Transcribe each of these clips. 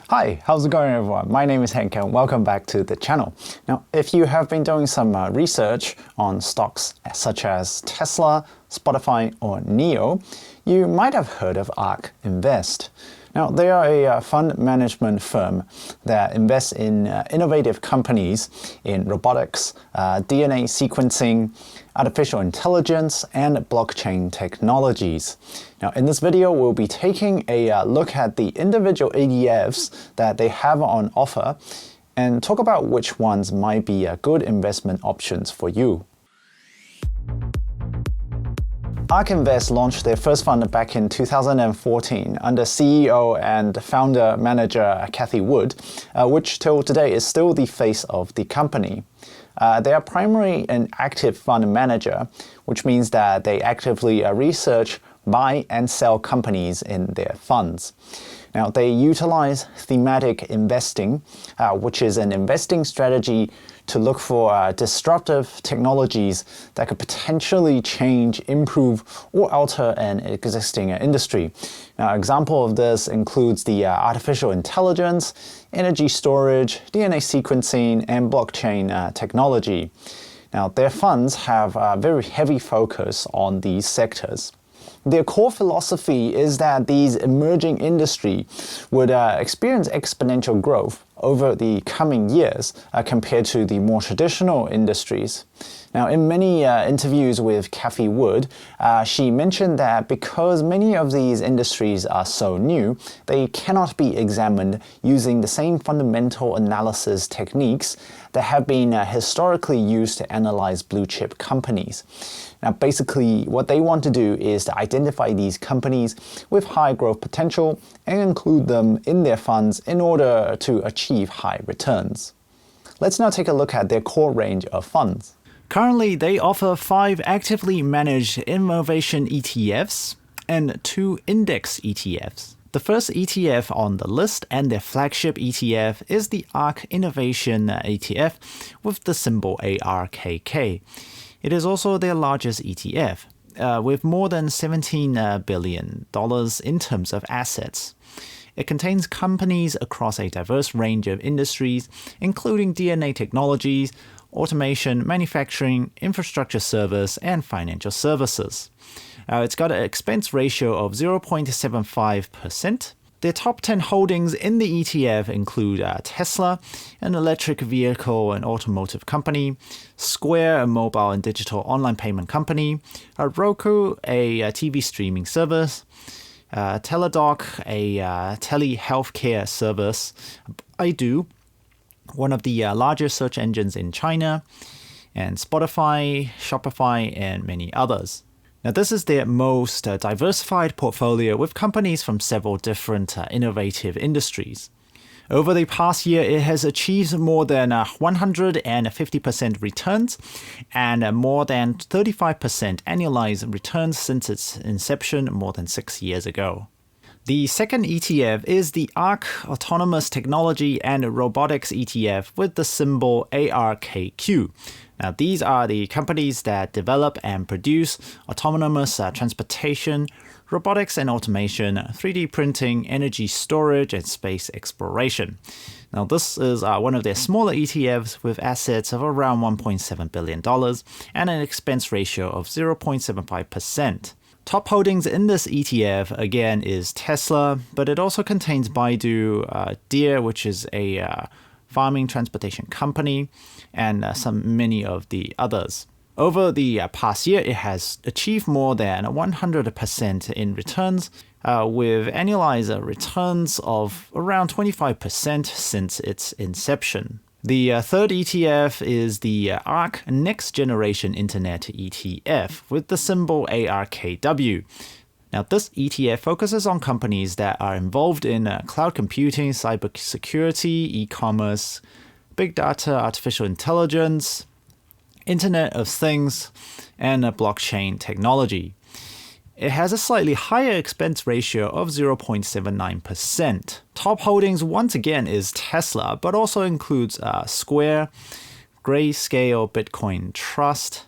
Hi, how's it going everyone? My name is Henk and welcome back to the channel. Now, if you have been doing some research on stocks such as Tesla, Spotify or NIO, you might have heard of Ark Invest. Now, they are a fund management firm that invests in innovative companies in robotics, DNA sequencing, artificial intelligence, and blockchain technologies. Now, in this video, we'll be taking a look at the individual ETFs that they have on offer and talk about which ones might be good investment options for you. Ark Invest launched their first fund back in 2014 under CEO and founder manager Cathie Wood, which till today is still the face of the company. They are primarily an active fund manager, which means that they actively research, buy and sell companies in their funds. Now, they utilize thematic investing, which is an investing strategy to look for disruptive technologies that could potentially change, improve, or alter an existing industry. Now, an example of this includes the artificial intelligence, energy storage, DNA sequencing, and blockchain technology. Now, their funds have a very heavy focus on these sectors. Their core philosophy is that these emerging industries would experience exponential growth over the coming years compared to the more traditional industries. Now, in many interviews with Cathie Wood, she mentioned that because many of these industries are so new, they cannot be examined using the same fundamental analysis techniques that have been historically used to analyze blue chip companies. Now, basically, what they want to do is to identify these companies with high growth potential and include them in their funds in order to achieve high returns. Let's now take a look at their core range of funds. Currently, they offer 5 actively managed innovation ETFs and 2 index ETFs. The first ETF on the list and their flagship ETF is the ARK Innovation ETF with the symbol ARKK. It is also their largest ETF, with more than $17 billion in terms of assets. It contains companies across a diverse range of industries, including DNA technologies, automation, manufacturing, infrastructure service, and financial services. It's got an expense ratio of 0.75%. Their top 10 holdings in the ETF include Tesla, an electric vehicle and automotive company, Square, a mobile and digital online payment company, Roku, a TV streaming service, Teladoc, a telehealthcare service, Baidu, one of the largest search engines in China, and Spotify, Shopify, and many others. Now, this is their most diversified portfolio with companies from several different innovative industries. Over the past year, it has achieved more than 150% returns and more than 35% annualized returns since its inception more than 6 years ago. The second ETF is the ARK Autonomous Technology and Robotics ETF with the symbol ARKQ. Now, these are the companies that develop and produce autonomous transportation, robotics and automation, 3D printing, energy storage, and space exploration. Now, this is one of their smaller ETFs with assets of around $1.7 billion and an expense ratio of 0.75%. Top holdings in this ETF, again, is Tesla, but it also contains Baidu, Deere, which is a farming transportation company, and many of the others. Over the past year, it has achieved more than 100% in returns, with annualized returns of around 25% since its inception. The third ETF is the ARK Next Generation Internet ETF with the symbol ARKW. Now, this ETF focuses on companies that are involved in cloud computing, cybersecurity, e-commerce, big data, artificial intelligence, Internet of Things, and blockchain technology. It has a slightly higher expense ratio of 0.79%. Top holdings once again is Tesla, but also includes Square, Grayscale Bitcoin Trust,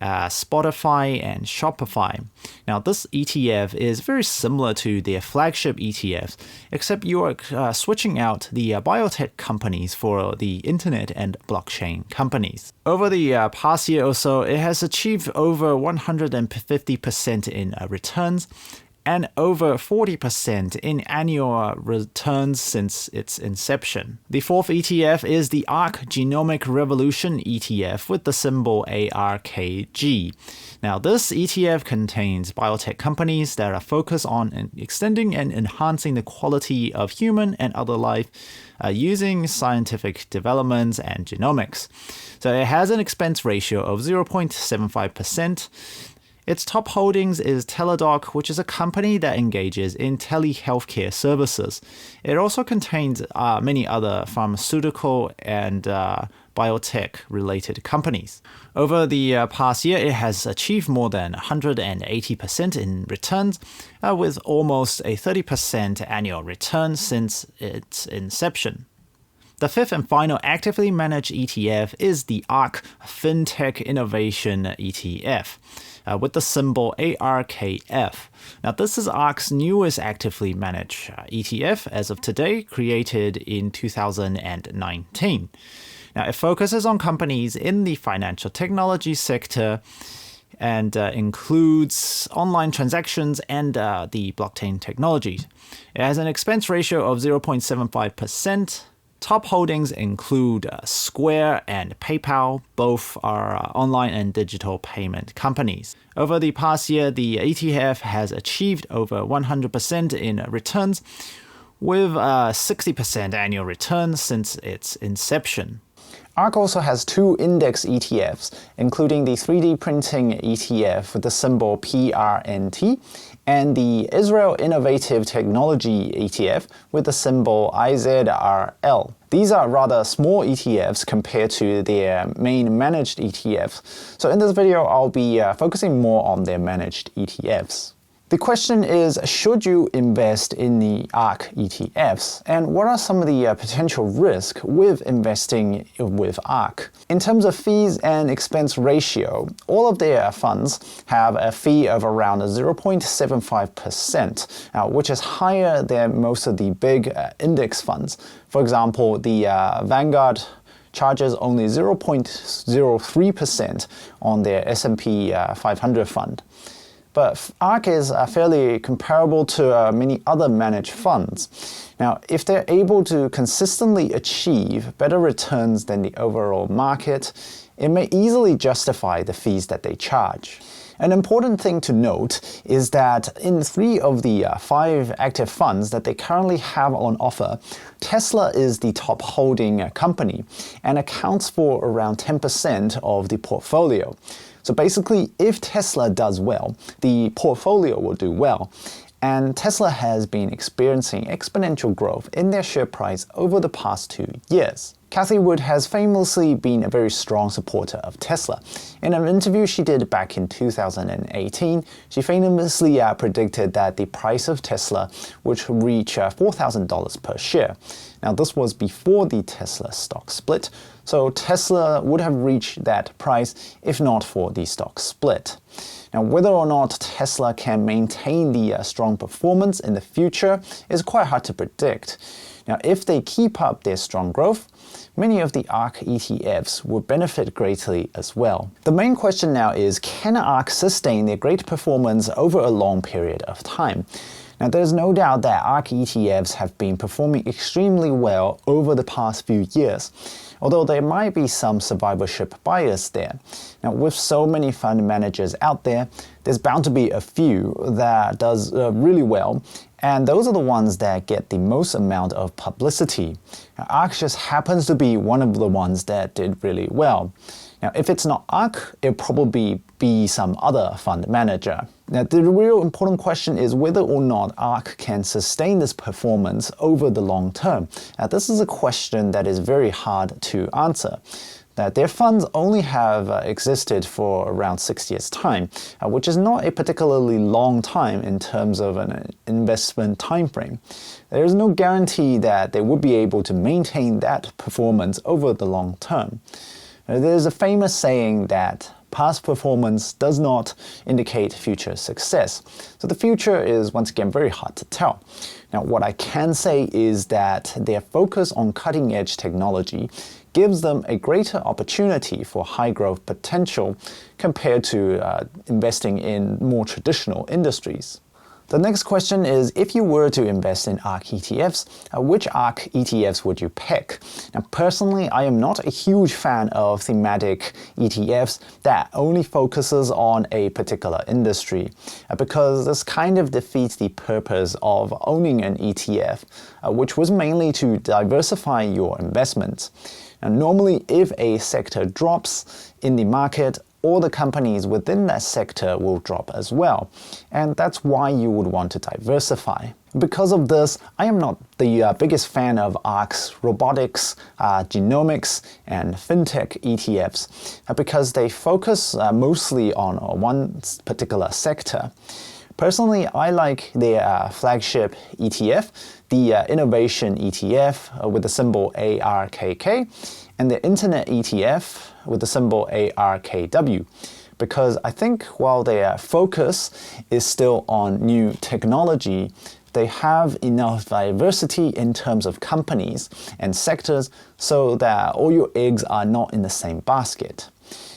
Spotify, and Shopify. Now, this ETF is very similar to their flagship ETFs, except you are switching out the biotech companies for the internet and blockchain companies. Over the past year or so, it has achieved over 150% in returns and over 40% in annual returns since its inception. The fourth ETF is the ARK Genomic Revolution ETF with the symbol ARKG. Now, this ETF contains biotech companies that are focused on extending and enhancing the quality of human and other life using scientific developments and genomics. So it has an expense ratio of 0.75%. Its top holdings is Teladoc, which is a company that engages in telehealthcare services. It also contains many other pharmaceutical and biotech-related companies. Over the past year, it has achieved more than 180% in returns, with almost a 30% annual return since its inception. The fifth and final actively managed ETF is the ARK Fintech Innovation ETF. With the symbol ARKF. Now, this is ARK's newest actively managed ETF as of today, created in 2019. Now, it focuses on companies in the financial technology sector and includes online transactions and the blockchain technologies. It has an expense ratio of 0.75%. Top holdings include Square and PayPal. Both are online and digital payment companies. Over the past year, the ETF has achieved over 100% in returns, with 60% annual return since its inception. ARK also has two index ETFs, including the 3D printing ETF with the symbol PRNT and the Israel Innovative Technology ETF with the symbol IZRL. These are rather small ETFs compared to their main managed ETFs, so in this video I'll be focusing more on their managed ETFs. The question is, should you invest in the ARK ETFs? And what are some of the potential risks with investing with ARK? In terms of fees and expense ratio, all of their funds have a fee of around 0.75%, which is higher than most of the big index funds. For example, the Vanguard charges only 0.03% on their S&P 500 fund. But ARK is fairly comparable to many other managed funds. Now, if they're able to consistently achieve better returns than the overall market, it may easily justify the fees that they charge. An important thing to note is that in 3 of the 5 active funds that they currently have on offer, Tesla is the top holding company and accounts for around 10% of the portfolio. So basically, if Tesla does well, the portfolio will do well. And Tesla has been experiencing exponential growth in their share price over the past 2 years. Cathie Wood has famously been a very strong supporter of Tesla. In an interview she did back in 2018, she famously predicted that the price of Tesla would reach $4,000 per share. Now, this was before the Tesla stock split, so Tesla would have reached that price if not for the stock split. Now, whether or not Tesla can maintain the strong performance in the future is quite hard to predict. Now, if they keep up their strong growth, many of the ARK ETFs would benefit greatly as well. The main question now is, can ARK sustain their great performance over a long period of time? Now, there's no doubt that ARK ETFs have been performing extremely well over the past few years, although there might be some survivorship bias there. Now, with so many fund managers out there, there's bound to be a few that does really well, and those are the ones that get the most amount of publicity. Now, ARK just happens to be one of the ones that did really well. Now, if it's not ARK, it'll probably be some other fund manager. Now, the real important question is whether or not ARK can sustain this performance over the long term. Now, this is a question that is very hard to answer. That their funds only have existed for around 6 years' time, which is not a particularly long time in terms of an investment time frame. There is no guarantee that they would be able to maintain that performance over the long term. There's a famous saying that past performance does not indicate future success. So the future is once again very hard to tell. Now, what I can say is that their focus on cutting-edge technology gives them a greater opportunity for high growth potential compared to investing in more traditional industries. The next question is, if you were to invest in ARK ETFs, which ARK ETFs would you pick? Now, personally, I am not a huge fan of thematic ETFs that only focuses on a particular industry, because this kind of defeats the purpose of owning an ETF, which was mainly to diversify your investments. Now, normally, if a sector drops in the market, all the companies within that sector will drop as well. And that's why you would want to diversify. Because of this, I am not the biggest fan of ARK's Robotics, Genomics, and Fintech ETFs, because they focus mostly on one particular sector. Personally, I like their flagship ETF, the Innovation ETF with the symbol ARKK, and the Internet ETF with the symbol ARKW, because I think while their focus is still on new technology, they have enough diversity in terms of companies and sectors so that all your eggs are not in the same basket.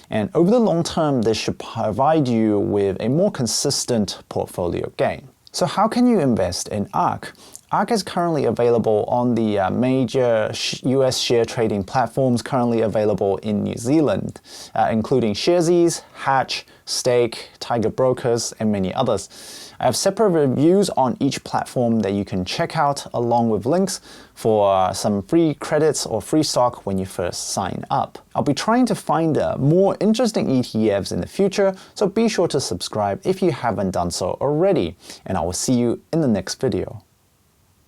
And over the long term, this should provide you with a more consistent portfolio gain. So how can you invest in ARK? ARK is currently available on the major US share trading platforms currently available in New Zealand, including Sharesight, Hatch, Stake, Tiger Brokers, and many others. I have separate reviews on each platform that you can check out, along with links for some free credits or free stock when you first sign up. I'll be trying to find more interesting ETFs in the future, so be sure to subscribe if you haven't done so already, and I will see you in the next video.